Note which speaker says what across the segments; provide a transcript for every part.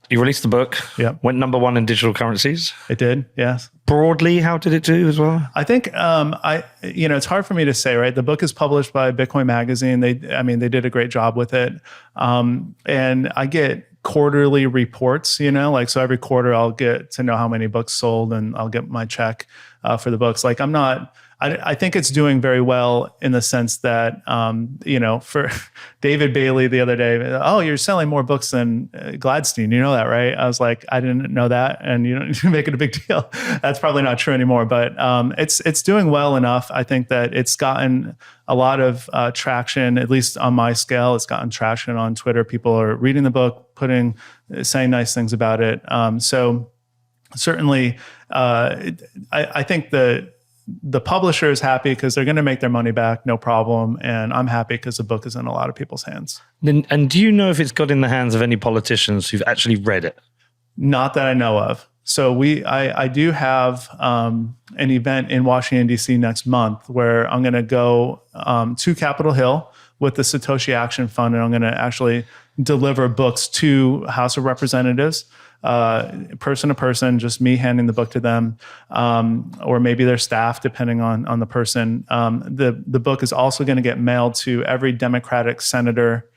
Speaker 1: You released the book.
Speaker 2: Yeah.
Speaker 1: Went #1 in digital currencies.
Speaker 2: It did. Yes.
Speaker 1: Broadly, how did it do as well?
Speaker 2: I think it's hard for me to say, right? The book is published by Bitcoin Magazine. They did a great job with it. And I get quarterly reports, so every quarter I'll get to know how many books sold and I'll get my check for the books. Like I think it's doing very well in the sense that, for David Bailey the other day, oh, you're selling more books than Gladstein. You know that, right? I was like, I didn't know that. And you don't make it a big deal. That's probably not true anymore, but it's doing well enough. I think that it's gotten a lot of traction, at least on my scale. It's gotten traction on Twitter. People are reading the book, saying nice things about it. So certainly, I think the publisher is happy because they're going to make their money back, no problem. And I'm happy because the book is in a lot of people's hands.
Speaker 1: And do you know if it's got in the hands of any politicians who've actually read it?
Speaker 2: Not that I know of. So I do have an event in Washington, D.C. next month where I'm going to go to Capitol Hill with the Satoshi Action Fund, and I'm going to actually deliver books to House of Representatives, person to person, just me handing the book to them, or maybe their staff, depending on the person. The book is also going to get mailed to every Democratic senator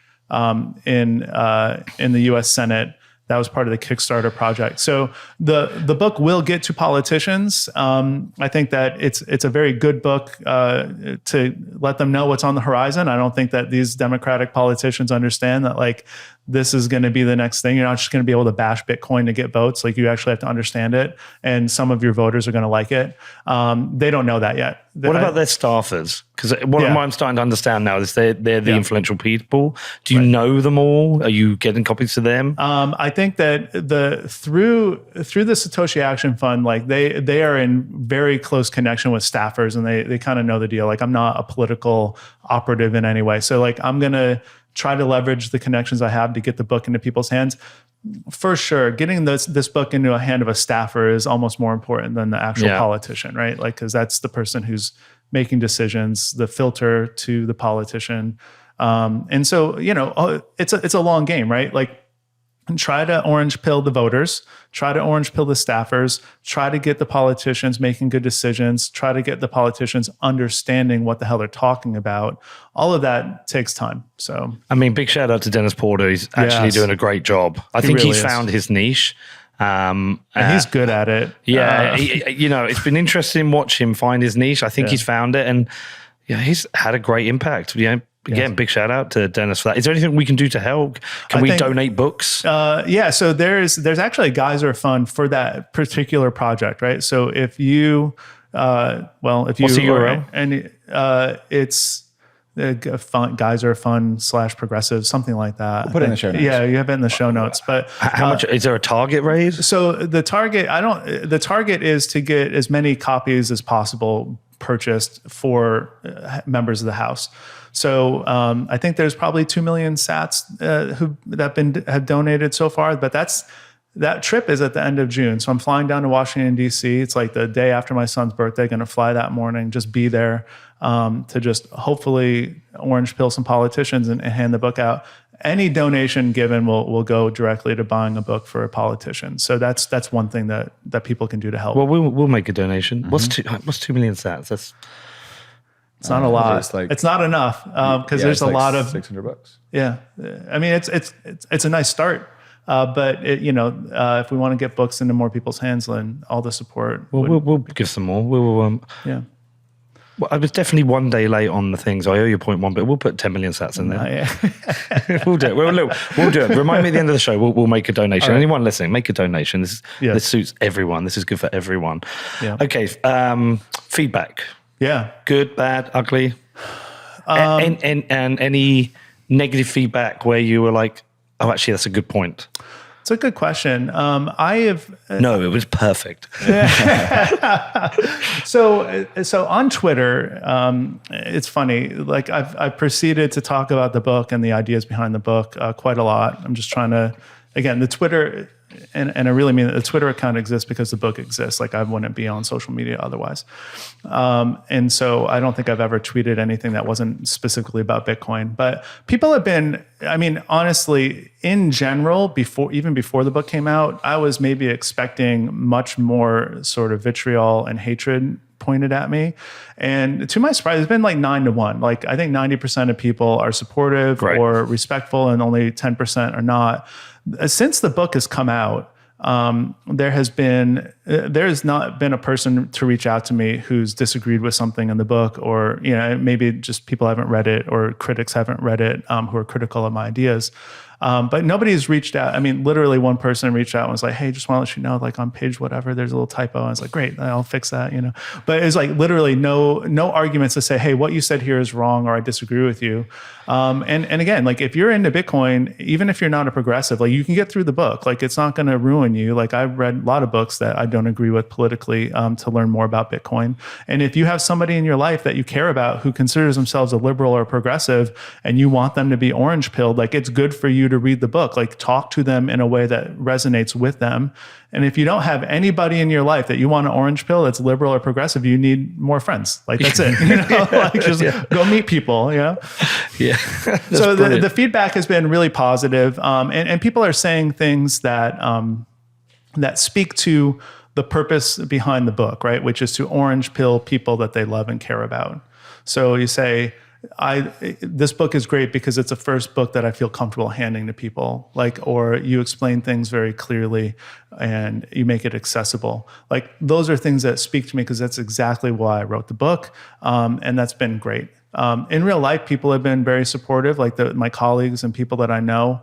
Speaker 2: in the U.S. Senate. That was part of the Kickstarter project. So the book will get to politicians. I think that it's a very good book to let them know what's on the horizon. I don't think that these Democratic politicians understand that this is going to be the next thing. You're not just going to be able to bash Bitcoin to get votes. You actually have to understand it, and some of your voters are going to like it. They don't know that yet.
Speaker 1: What about their staffers? Because what I'm starting to understand now is they're the influential people. Do you know them all? Are you getting copies to them?
Speaker 2: I think that through the Satoshi Action Fund, they are in very close connection with staffers, and they kind of know the deal. I'm not a political operative in any way, so I'm gonna try to leverage the connections I have to get the book into people's hands. For sure, getting this book into a hand of a staffer is almost more important than the actual politician, right? Because that's the person who's making decisions, the filter to the politician. And so, it's a long game, right? Try to orange pill the voters, try to orange pill the staffers, try to get the politicians making good decisions, try to get the politicians understanding what the hell they're talking about. All of that takes time. So,
Speaker 1: big shout out to Dennis Porter. He's actually doing a great job. I think he's found his niche.
Speaker 2: And he's good at it.
Speaker 1: Yeah. It's been interesting to watch him find his niche. I think he's found it, and he's had a great impact. Again, big shout out to Dennis for that. Is there anything we can do to help? Can we donate books?
Speaker 2: So there's actually a Geyser fund for that particular project, right? So if you, what's the
Speaker 1: URL?
Speaker 2: And it's Geyser Fund /progressive, something like that.
Speaker 3: We'll put it in the show notes.
Speaker 2: Yeah, you have it in the show notes. But
Speaker 1: how much is there a target raise?
Speaker 2: So the target is to get as many copies as possible purchased for members of the House. So I think there's probably 2 million sats have donated so far, but that trip is at the end of June. So I'm flying down to Washington, D.C. It's the day after my son's birthday, going to fly that morning, just be there to just hopefully orange pill some politicians and hand the book out. Any donation given will go directly to buying a book for a politician. So that's one thing that people can do to help.
Speaker 1: Well, we'll make a donation. Mm-hmm. What's 2 million sats?
Speaker 2: It's not a lot. It's not enough because there's a lot of
Speaker 3: $600.
Speaker 2: Yeah, it's a nice start, but if we want to get books into more people's hands, then all the support.
Speaker 1: We'll give some more. Well, I was definitely one day late on the things. I owe you 0.1, but we'll put 10 million sats in there. We'll do it. We'll do it. Remind me at the end of the show. We'll make a donation. Right. Anyone listening, make a donation. This suits everyone. This is good for everyone. Yeah. Okay. Feedback.
Speaker 2: Yeah.
Speaker 1: Good, bad, ugly. And any negative feedback where you were like, oh, actually, that's a good point.
Speaker 2: It's a good question.
Speaker 1: No, it was perfect.
Speaker 2: So on Twitter, it's funny. I've proceeded to talk about the book and the ideas behind the book quite a lot. I'm just trying to, again, the Twitter and I really mean that the Twitter account exists because the book exists. Like I wouldn't be on social media otherwise. And so I don't think I've ever tweeted anything that wasn't specifically about Bitcoin. But people have been, I mean, honestly, in general, even before the book came out, I was maybe expecting much more sort of vitriol and hatred pointed at me. And to my surprise, it's been like 9-1. Like I think 90% of people are supportive or respectful and only 10% are not. Since the book has come out, there has not been a person to reach out to me who's disagreed with something in the book, or, you know, maybe just people haven't read it or critics haven't read it, who are critical of my ideas. But nobody's reached out. I mean, literally one person reached out and was like, hey, just want to let you know, like on page whatever, there's a little typo. And I was like, great, I'll fix that, you know. But it's like literally no arguments to say, hey, what you said here is wrong, or I disagree with you. And again, like if you're into Bitcoin, even if you're not a progressive, like you can get through the book. Like it's not going to ruin you. Like I've read a lot of books that I don't agree with politically, to learn more about Bitcoin. And if you have somebody in your life that you care about who considers themselves a liberal or a progressive, and you want them to be orange pilled, like it's good for you to read the book. Like talk to them in a way that resonates with them. And if you don't have anybody in your life that you want to orange pill that's liberal or progressive, you need more friends. Like that's it. You know, like just go meet people. You know. Yeah. So the feedback has been really positive, and people are saying things that that speak to the purpose behind the book, right? Which is to orange pill people that they love and care about. So you say, this book is great because it's the first book that I feel comfortable handing to people, like, or you explain things very clearly and you make it accessible. Like those are things that speak to me because that's exactly why I wrote the book. And that's been great. In real life, people have been very supportive, like my colleagues and people that I know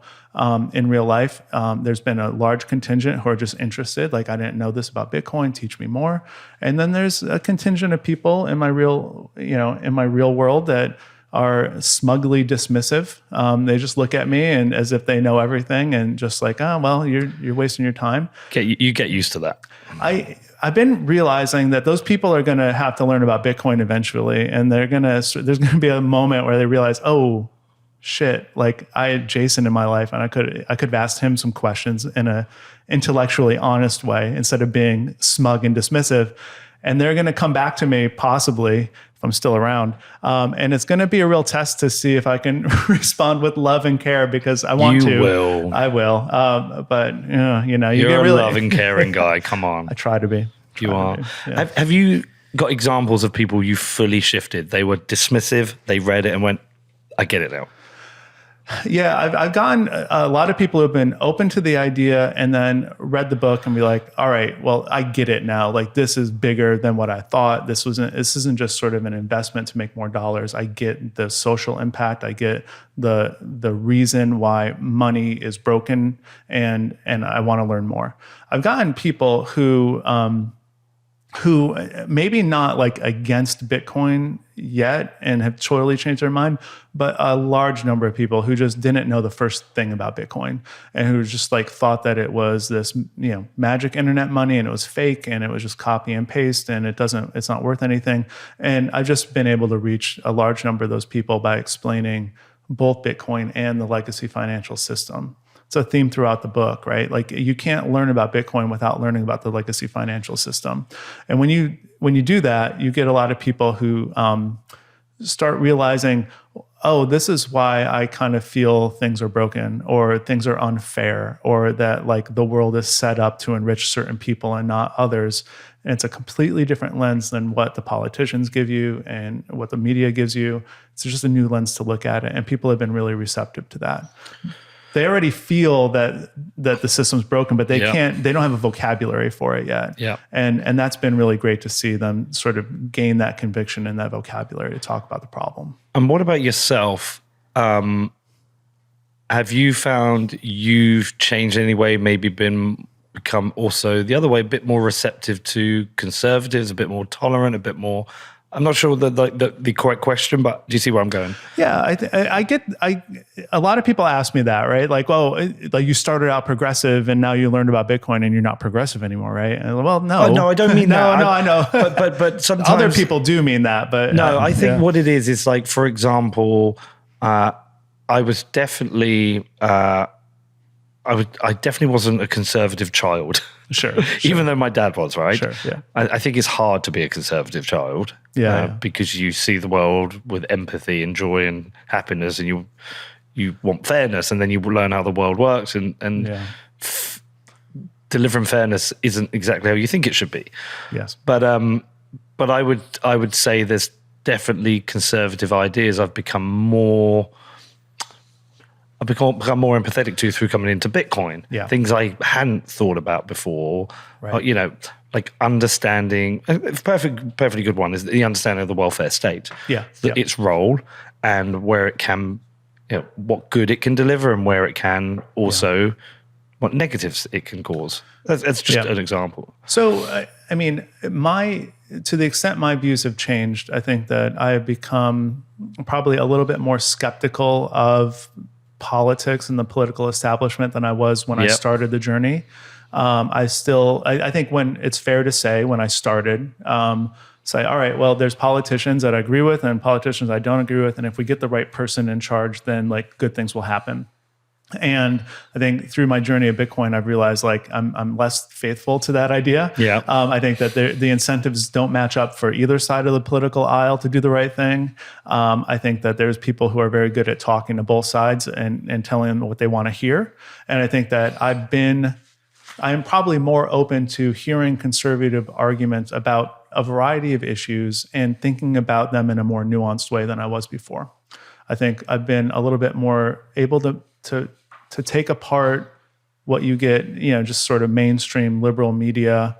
Speaker 2: in real life. There's been a large contingent who are just interested, like, I didn't know this about Bitcoin, teach me more. And then there's a contingent of people in my real world that are smugly dismissive. They just look at me and as if they know everything and just like, oh, well, you're wasting your time.
Speaker 1: You get used to that.
Speaker 2: I've been realizing that those people are going to have to learn about Bitcoin eventually, and there's going to be a moment where they realize, oh shit, like I had Jason in my life, and I could have asked him some questions in a intellectually honest way instead of being smug and dismissive. And they're going to come back to me possibly if I'm still around, and it's going to be a real test to see if I can respond with love and care, because I want to.
Speaker 1: You will.
Speaker 2: I will. But you know,
Speaker 1: you're a loving, caring guy. Come on.
Speaker 2: I try to be.
Speaker 1: You are. Yeah. Have you got examples of people you fully shifted? They were dismissive. They read it and went, I get it now.
Speaker 2: Yeah, I've gotten a lot of people who have been open to the idea and then read the book and be like, all right, well, I get it now. Like this is bigger than what I thought. This isn't just sort of an investment to make more dollars. I get the social impact. I get the reason why money is broken, and I want to learn more. I've gotten people who maybe not like against Bitcoin yet and have totally changed their mind, but a large number of people who just didn't know the first thing about Bitcoin and who just like thought that it was this, you know, magic internet money and it was fake and it was just copy and paste and it's not worth anything. And I've just been able to reach a large number of those people by explaining both Bitcoin and the legacy financial system. It's a theme throughout the book, right? Like you can't learn about Bitcoin without learning about the legacy financial system. And when you do that, you get a lot of people who start realizing, oh, this is why I kind of feel things are broken or things are unfair, or that like the world is set up to enrich certain people and not others. And it's a completely different lens than what the politicians give you and what the media gives you. It's just a new lens to look at it. And people have been really receptive to that. They already feel that the system's broken, but they can't. They don't have a vocabulary for it yet. Yeah, and that's been really great to see them sort of gain that conviction and that vocabulary to talk about the problem.
Speaker 1: And what about yourself? Have you found you've changed in any way? Maybe become also the other way, a bit more receptive to conservatives, a bit more tolerant, a bit more. I'm not sure the correct question, but do you see where I'm going?
Speaker 2: Yeah, I get a lot of people ask me that, right? Like, well, like you started out progressive and now you learned about Bitcoin and you're not progressive anymore, right? And, well, no.
Speaker 1: Oh, no, I don't mean that.
Speaker 2: No, I know.
Speaker 1: But sometimes
Speaker 2: other people do mean that. But
Speaker 1: no, I think what it is like, for example, I was definitely. I definitely wasn't a conservative child.
Speaker 2: Sure.
Speaker 1: Even though my dad was, right?
Speaker 2: Sure, yeah.
Speaker 1: I think it's hard to be a conservative child. Because you see the world with empathy and joy and happiness, and you want fairness, and then you learn how the world works, and delivering fairness isn't exactly how you think it should be.
Speaker 2: Yes.
Speaker 1: But I would say there's definitely conservative ideas I've become more empathetic to through coming into Bitcoin.
Speaker 2: Yeah.
Speaker 1: Things I hadn't thought about before.
Speaker 2: Right.
Speaker 1: Like understanding, a perfectly good one is the understanding of the welfare state.
Speaker 2: Yeah.
Speaker 1: Its role and where it can, what good it can deliver and where it can also, what negatives it can cause. That's just an example.
Speaker 2: So, I mean, to the extent my views have changed, I think that I have become probably a little bit more skeptical of politics and the political establishment than I was when I started the journey. I think when it's fair to say when I started, say, all right, well, there's politicians that I agree with and politicians I don't agree with. And if we get the right person in charge, then like good things will happen. And I think through my journey of Bitcoin, I've realized like I'm less faithful to that idea.
Speaker 1: Yeah.
Speaker 2: I think that the incentives don't match up for either side of the political aisle to do the right thing. I think that there's people who are very good at talking to both sides and telling them what they want to hear. And I think that I am probably more open to hearing conservative arguments about a variety of issues and thinking about them in a more nuanced way than I was before. I think I've been a little bit more able to take apart what you get, just sort of mainstream liberal media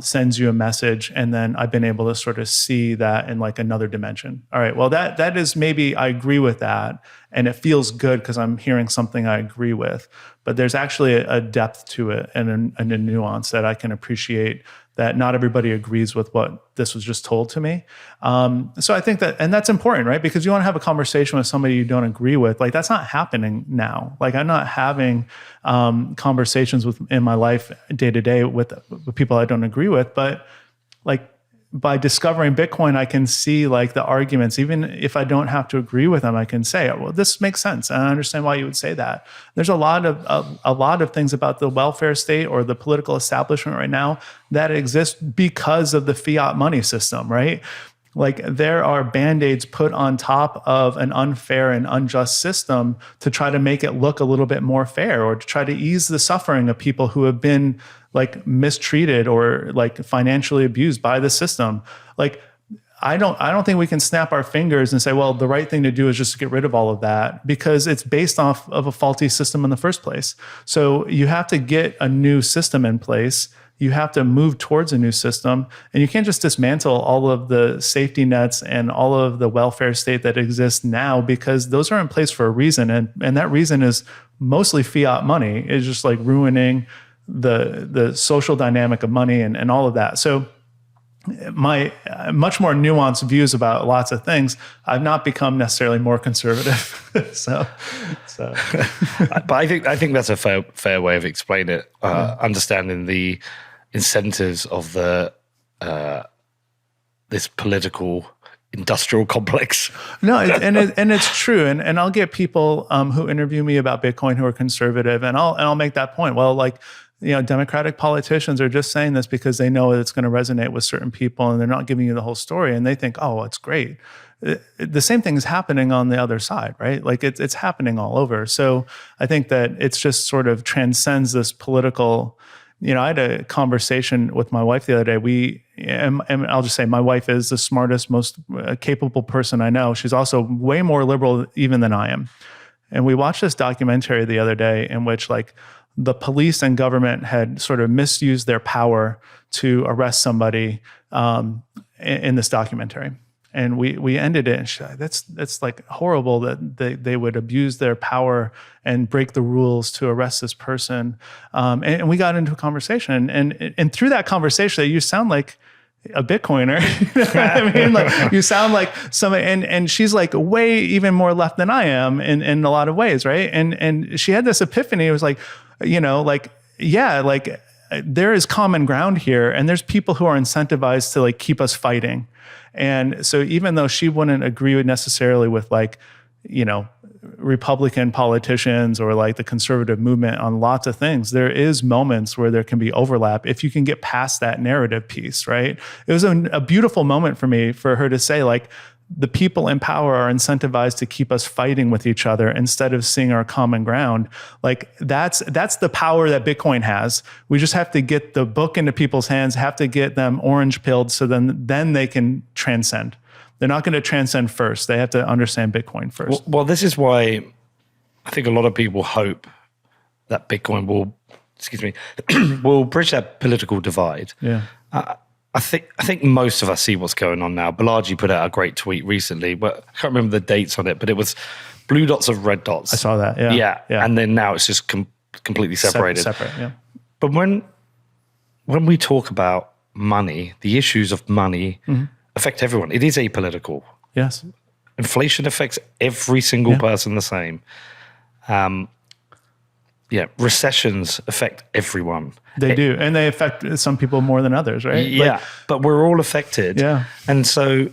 Speaker 2: sends you a message, and then I've been able to sort of see that in like another dimension. All right, well, that is maybe I agree with that, and it feels good because I'm hearing something I agree with, but there's actually a depth to it and a nuance that I can appreciate that not everybody agrees with what this was just told to me. So I think that, and that's important, right? Because you want to have a conversation with somebody you don't agree with. Like that's not happening now. Like I'm not having conversations in my life day to day with people I don't agree with, but like by discovering Bitcoin, I can see like the arguments, even if I don't have to agree with them, I can say, well, this makes sense. And I understand why you would say that. There's a lot of things about the welfare state or the political establishment right now that exist because of the fiat money system, right? Like there are band-aids put on top of an unfair and unjust system to try to make it look a little bit more fair or to try to ease the suffering of people who have been like mistreated or like financially abused by the system. Like I don't think we can snap our fingers and say, well, the right thing to do is just to get rid of all of that because it's based off of a faulty system in the first place. So you have to get a new system in place. You have to move towards a new system, and you can't just dismantle all of the safety nets and all of the welfare state that exists now because those are in place for a reason. And that reason is mostly fiat money. It's just like ruining the social dynamic of money and all of that. So my much more nuanced views about lots of things, I've not become necessarily more conservative. so.
Speaker 1: But I think that's a fair way of explaining it. Understanding the incentives of the this political industrial complex.
Speaker 2: No, and it's true. And I'll get people who interview me about Bitcoin who are conservative, and I'll make that point. Well, like, Democratic politicians are just saying this because they know it's going to resonate with certain people, and they're not giving you the whole story, and they think, oh, it's great. The same thing is happening on the other side, right? Like it's happening all over. So I think that it's just sort of transcends this political. I had a conversation with my wife the other day. And I'll just say my wife is the smartest, most capable person I know. She's also way more liberal even than I am. And we watched this documentary the other day in which like the police and government had sort of misused their power to arrest somebody in this documentary. And we ended it, and she's like, that's like horrible that they would abuse their power and break the rules to arrest this person. And we got into a conversation, and through that conversation, you sound like a Bitcoiner. I mean, like you sound like somebody, and she's like way even more left than I am in a lot of ways, right? And she had this epiphany. It was like, there is common ground here, and there's people who are incentivized to like keep us fighting. And so even though she wouldn't agree necessarily with like, Republican politicians or like the conservative movement on lots of things, there is moments where there can be overlap if you can get past that narrative piece, right? It was a beautiful moment for me for her to say, like, the people in power are incentivized to keep us fighting with each other instead of seeing our common ground. Like that's the power that Bitcoin has. We just have to get the book into people's hands, have to get them orange pilled, so then they can transcend. They're not going to transcend first. They have to understand Bitcoin first.
Speaker 1: Well, this is why I think a lot of people hope that Bitcoin will bridge that political divide.
Speaker 2: Yeah.
Speaker 1: I think most of us see what's going on now. Balaji put out a great tweet recently, but I can't remember the dates on it, but it was blue dots of red dots.
Speaker 2: I saw that, yeah.
Speaker 1: And then now it's just completely separated.
Speaker 2: Separate, yeah.
Speaker 1: But when we talk about money, the issues of money affect everyone. It is apolitical.
Speaker 2: Yes.
Speaker 1: Inflation affects every single person the same. Recessions affect everyone.
Speaker 2: They do. And they affect some people more than others, right?
Speaker 1: Yeah, but we're all affected.
Speaker 2: Yeah.
Speaker 1: And so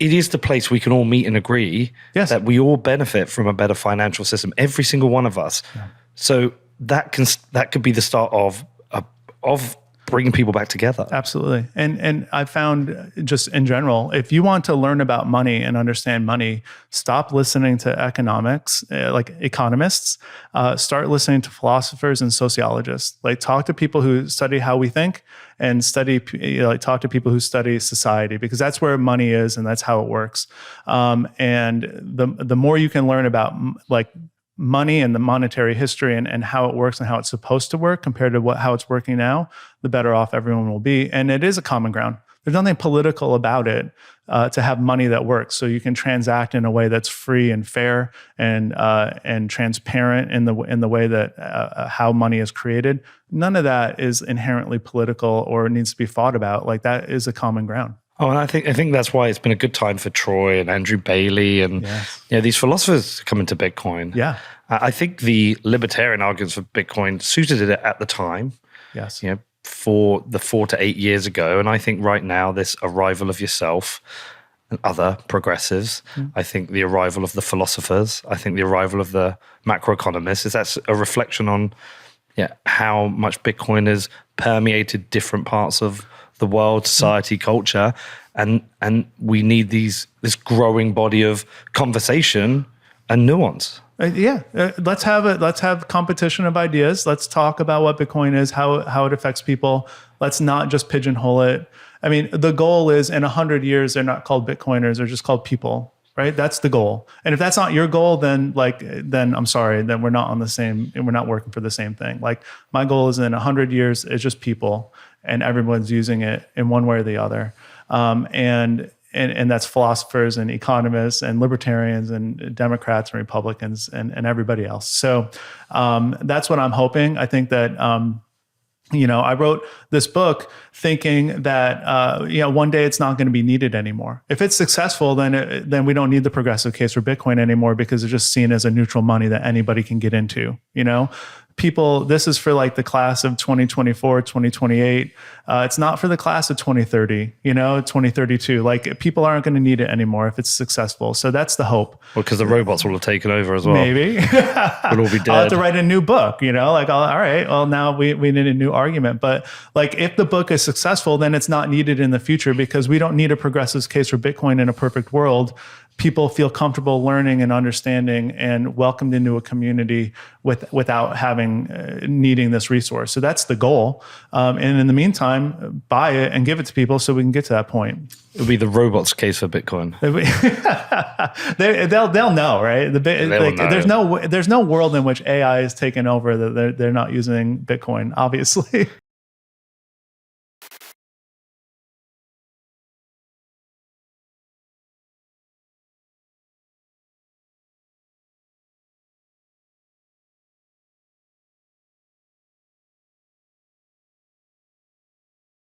Speaker 1: it is the place we can all meet and agree that we all benefit from a better financial system, every single one of us. Yeah. So that could be the start of bringing people back together.
Speaker 2: Absolutely. And I found, just in general, if you want to learn about money and understand money, stop listening to economics, like economists, start listening to philosophers and sociologists. Like, talk to people who study how we think, and talk to people who study society, because that's where money is and that's how it works. And the more you can learn about like money and the monetary history and how it works and how it's supposed to work compared to how it's working now, the better off everyone will be. And it is a common ground. There's nothing political about it to have money that works. So you can transact in a way that's free and fair and transparent in the way that how money is created. None of that is inherently political or needs to be fought about. Like, that is a common ground.
Speaker 1: Oh, and I think that's why it's been a good time for Troy and Andrew Bailey and these philosophers coming to Bitcoin.
Speaker 2: Yeah,
Speaker 1: I think the libertarian arguments for Bitcoin suited it at the time.
Speaker 2: Yes,
Speaker 1: for the 4 to 8 years ago, and I think right now this arrival of yourself and other progressives, I think the arrival of the philosophers, I think the arrival of the macroeconomists that's a reflection on how much Bitcoin has permeated different parts of the world, society, culture, and we need this growing body of conversation and nuance.
Speaker 2: Let's have competition of ideas. Let's talk about what Bitcoin is, how it affects people. Let's not just pigeonhole it. I mean, the goal is in 100 years they're not called Bitcoiners; they're just called people. Right? That's the goal. And if that's not your goal, then I'm sorry, then we're not on the same, and we're not working for the same thing. Like, my goal is in 100 years, it's just people, and everyone's using it in one way or the other. And that's philosophers and economists and libertarians and Democrats and Republicans and everybody else. So that's what I'm hoping. I think that I wrote this book thinking that one day it's not going to be needed anymore. If it's successful, then we don't need the progressive case for Bitcoin anymore, because it's just seen as a neutral money that anybody can get into. People, this is for like the class of 2024, 2028. It's not for the class of 2030, 2032. Like, people aren't going to need it anymore if it's successful. So that's the hope.
Speaker 1: Well, because the robots will have taken over as well.
Speaker 2: Maybe.
Speaker 1: We'll all be dead.
Speaker 2: I'll have to write a new book, like, all right, well, now we need a new argument. But like, if the book is successful, then it's not needed in the future, because we don't need a progressive case for Bitcoin in a perfect world. People feel comfortable learning and understanding and welcomed into a community without needing this resource. So that's the goal. And in the meantime, buy it and give it to people so we can get to that point.
Speaker 1: It'll be the robots case for Bitcoin.
Speaker 2: They'll know, right?
Speaker 1: Know.
Speaker 2: There's no world in which AI is taken over that they're not using Bitcoin, obviously.